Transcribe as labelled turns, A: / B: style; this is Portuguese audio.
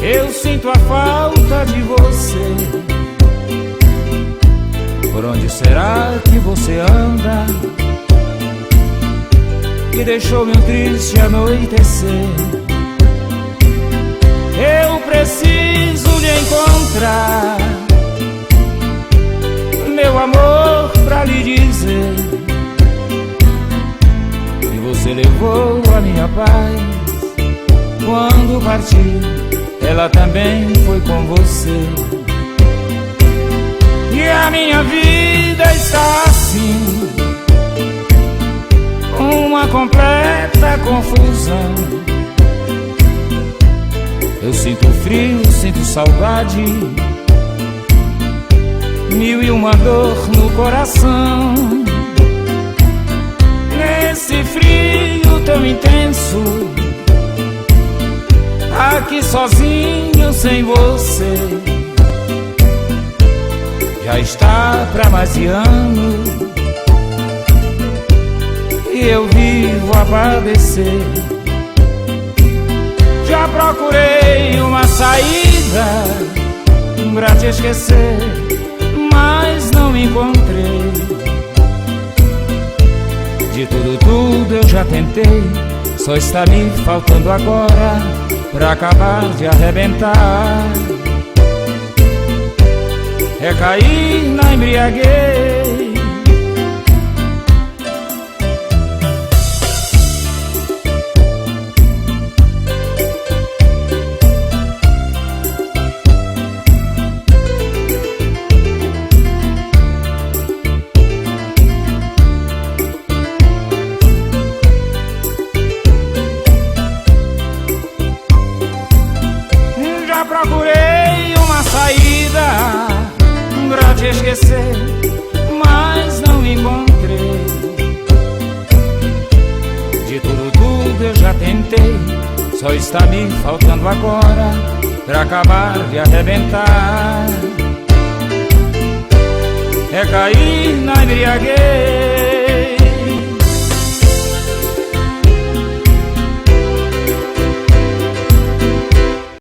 A: Eu sinto a falta de você. Por onde será que você anda? Que deixou meu triste anoitecer. Eu preciso lhe encontrar, meu amor, pra lhe dizer que você levou a minha paz. Quando partiu, ela também foi com você. E a minha vida está assim, uma completa confusão. Eu sinto frio, sinto saudade, mil e uma dor no coração. Nesse frio tão intenso, aqui sozinho sem você. Já está pra mais de ano e eu vivo a padecer. Já procurei uma saída pra te esquecer, mas não encontrei. De tudo eu já tentei, só está me faltando agora pra acabar de arrebentar. É cair na embriaguez. Já procurei uma saída pra te esquecer, mas não encontrei. De tudo eu já tentei, só está me faltando agora pra acabar de arrebentar. É cair na embriaguez.